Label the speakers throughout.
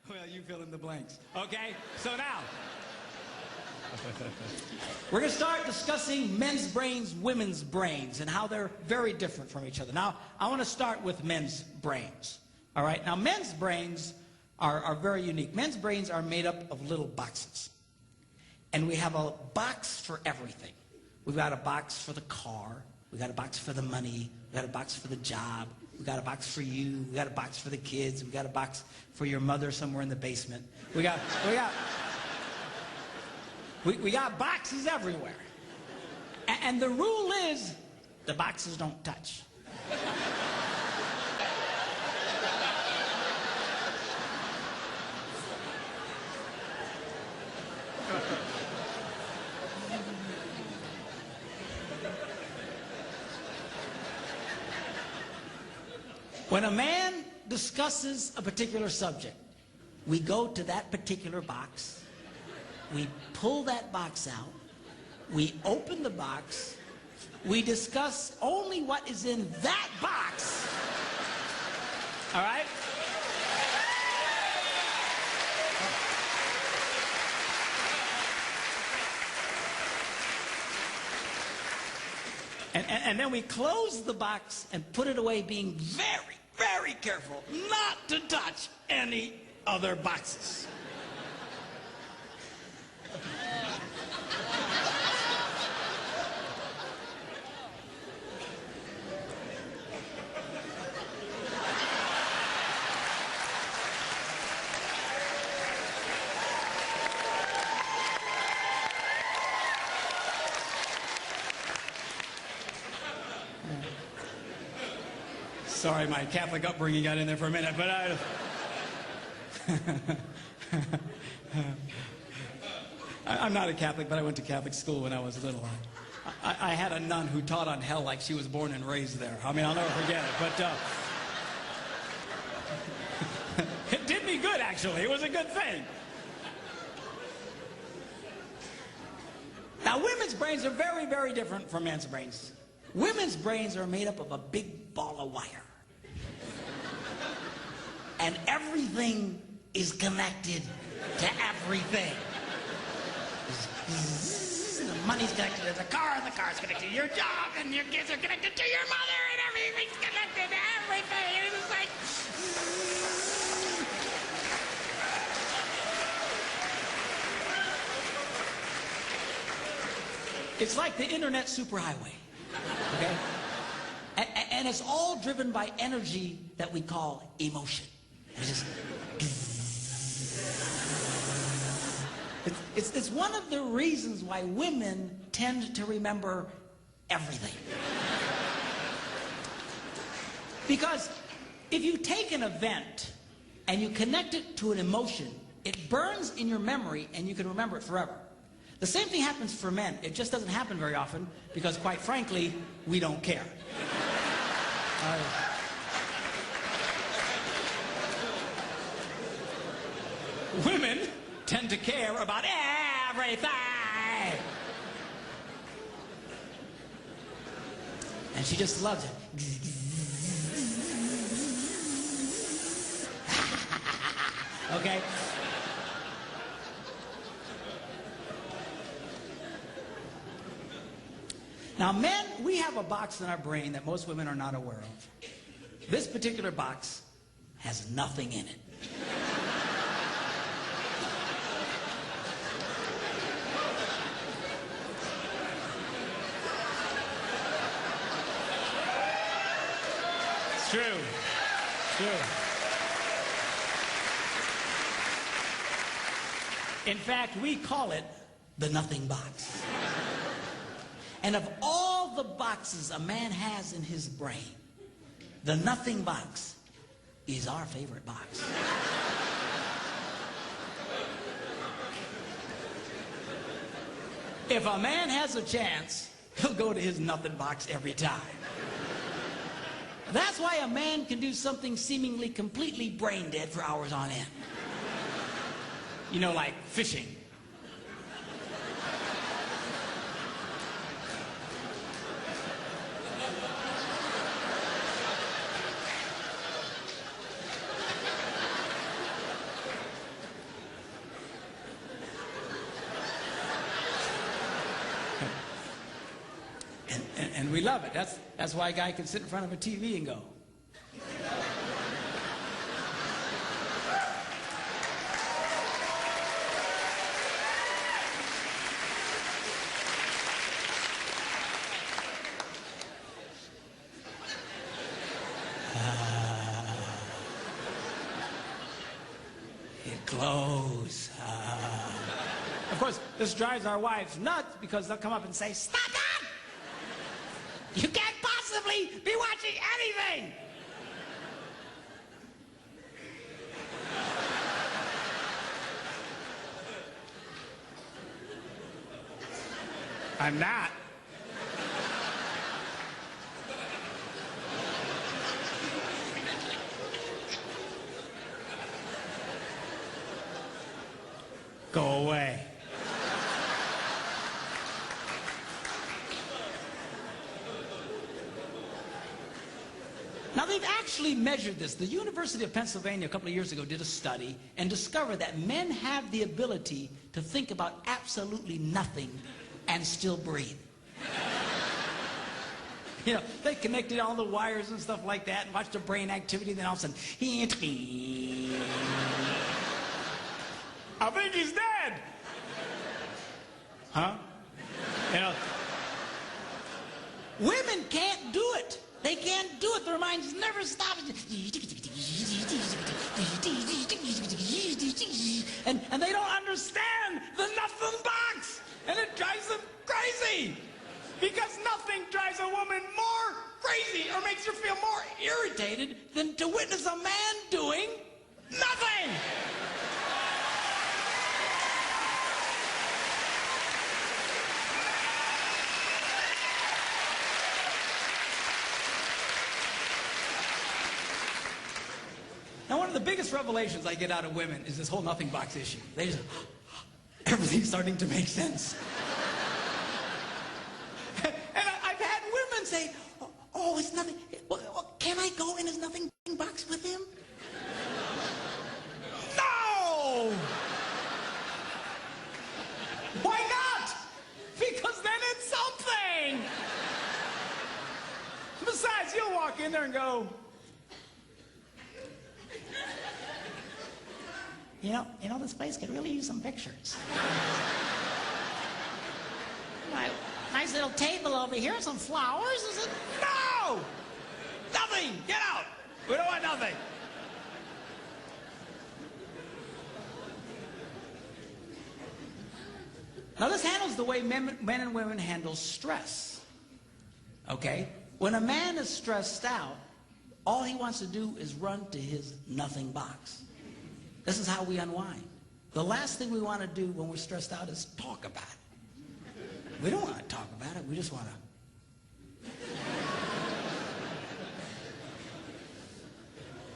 Speaker 1: Well, you fill in the blanks. Okay, so now, we're going to start discussing men's brains, women's brains, and how they're very different from each other. Now, I want to start with men's brains. All right, now men's brains are very unique. Men's brains are made up of little boxes. And we have a box for everything. We've got a box for the car. We've got a box for the money. We've got a box for the job. We've got a box for you. We've got a box for the kids. We've got a box for your mother somewhere in the basement. We got boxes everywhere. And the rule is, the boxes don't touch. When a man discusses a particular subject, we go to that particular box, we pull that box out, we open the box, we discuss only what is in that box. All right? And then we close the box and put it away, being very, very careful not to touch any other boxes. Sorry, my Catholic upbringing got in there for a minute, but I'm not a Catholic, but I went to Catholic school when I was little. I had a nun who taught on hell like she was born and raised there. I mean, I'll never forget it, but it did me good, actually. It was a good thing. Now, women's brains are very, very different from men's brains. Women's brains are made up of a big ball of wire. And everything is connected to everything. The money's connected to the car, and the car's connected to your job, and your kids are connected to your mother, and everything's connected to everything. And it's like... It's like the internet superhighway. Okay? And it's all driven by energy that we call emotion. It's one of the reasons why women tend to remember everything. Because if you take an event and you connect it to an emotion, it burns in your memory and you can remember it forever. The same thing happens for men. It just doesn't happen very often because, quite frankly, we don't care. Women tend to care about everything. And she just loves it. Okay? Now, men, we have a box in our brain that most women are not aware of. This particular box has nothing in it. It's true. It's true. In fact, we call it the nothing box. And of all the boxes a man has in his brain, the nothing box is our favorite box. If a man has a chance, he'll go to his nothing box every time. That's why a man can do something seemingly completely brain dead for hours on end. You know, like fishing. And we love it. That's why a guy can sit in front of a TV and go. It glows. Of course, this drives our wives nuts because they'll come up and say, "Stop that! You can't possibly be watching anything!" I'm not. Go away. Now, they've actually measured this. The University of Pennsylvania a couple of years ago did a study and discovered that men have the ability to think about absolutely nothing and still breathe. You know, they connected all the wires and stuff like that and watched the brain activity, and then all of a sudden, I think he's dead. Huh? You know, women can't do it. They can't do it. Their minds never stop. And they don't understand the nothing box. And it drives them crazy. Because nothing drives a woman more crazy or makes her feel more irritated than to witness a man doing nothing. Now, one of the biggest revelations I get out of women is this whole nothing box issue. They just, everything's starting to make sense. And I've had women say, "Oh, it's nothing. Well, can I go in his nothing box with him?" No! Why not? Because then it's something. Besides, you'll walk in there and go, You know, this place could really use some pictures. Nice little table over here, some flowers. Is it? No! Nothing! Get out! We don't want nothing. Now, this handles the way men and women handle stress. Okay? When a man is stressed out, all he wants to do is run to his nothing box. This is how we unwind. The last thing we want to do when we're stressed out is talk about it. We don't want to talk about it. We just want to.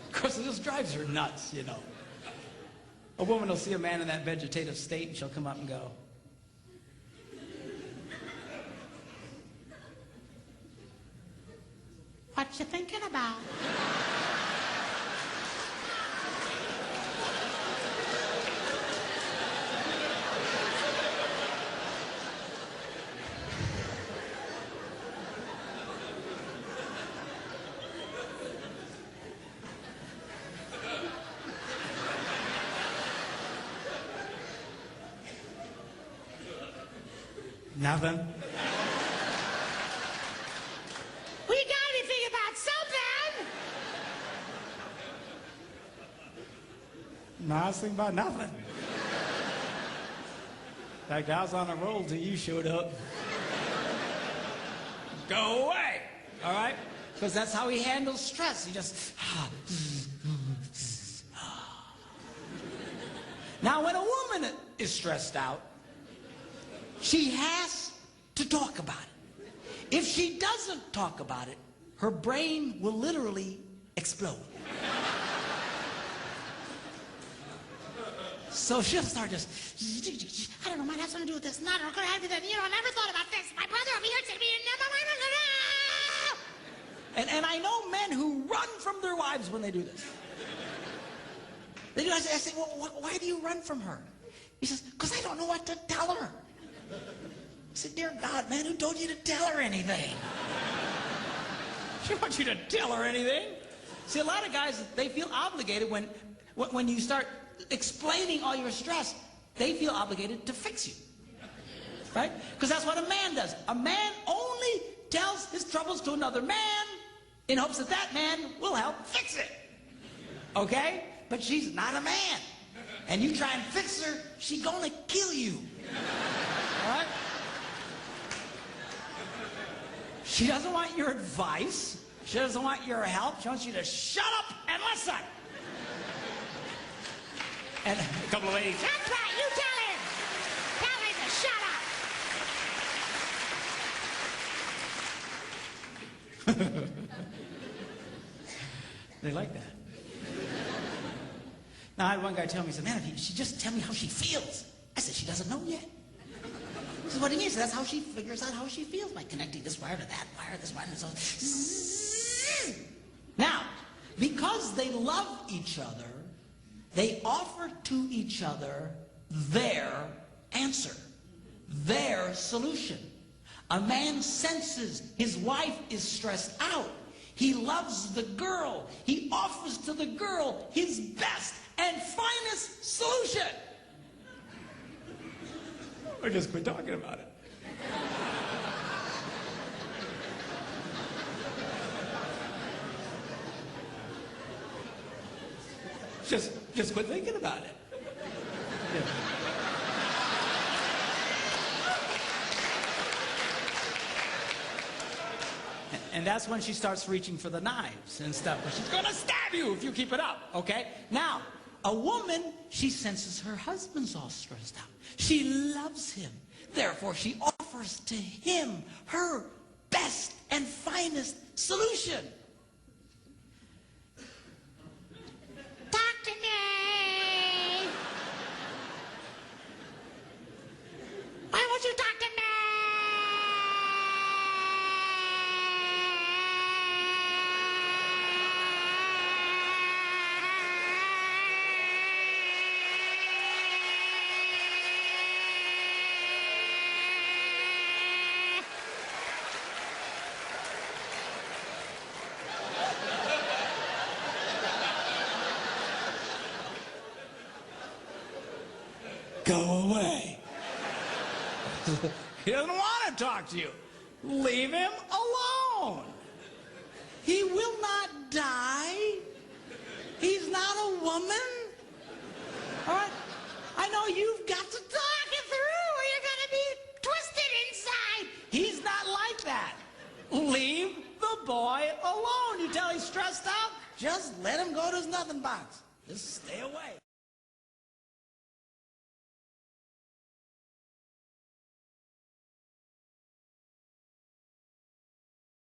Speaker 1: Of course, it just drives her nuts, you know. A woman will see a man in that vegetative state and she'll come up and go, "What you thinking about?" Nothing. We gotta be thinking about something. No, I was thinking about nothing. In fact, I was on a roll till you showed up. Go away, all right? Because that's how he handles stress. He just... Now, when a woman is stressed out, she has to talk about it. If she doesn't talk about it, her brain will literally explode. So she'll start just, I don't know, might have something to do with this. No, I'm going to have to do that. You know, I never thought about this. My brother over here said to me, and I know men who run from their wives when they do this. They do. I say, well, why do you run from her? He says, because I don't know what to tell her. said, dear God, man, who told you to tell her anything? She wants you to tell her anything. See, a lot of guys, they feel obligated when you start explaining all your stress, they feel obligated to fix you. Right? Because that's what a man does. A man only tells his troubles to another man in hopes that that man will help fix it. Okay? But she's not a man. And you try and fix her, she's gonna kill you. All right? She doesn't want your advice. She doesn't want your help. She wants you to shut up and listen. And a couple of ladies, that's right, you tell him. Tell him to shut up. They like that. Now, I had one guy tell me, he said, man, if she just tell me how she feels. I said, she doesn't know yet. He said, what do you mean? So that's how she figures out how she feels, by connecting this wire to that wire, this wire, and so on. Now, because they love each other, they offer to each other their answer, their solution. A man senses his wife is stressed out. He loves the girl. He offers to the girl his best and finest solution. Or just quit talking about it. Just quit thinking about it. Yeah. And that's when she starts reaching for the knives and stuff. She's gonna stab you if you keep it up, okay? Now, a woman, she senses her husband's all stressed out. She loves him. Therefore, she offers to him her best and finest solution. Talk to me. Why won't you talk to me? Go away. He doesn't want to talk to you. Leave him alone. He will not die. He's not a woman. All right? I know you've got to talk it through or you're going to be twisted inside. He's not like that. Leave the boy alone. You tell he's stressed out, just let him go to his nothing box. Just stay away.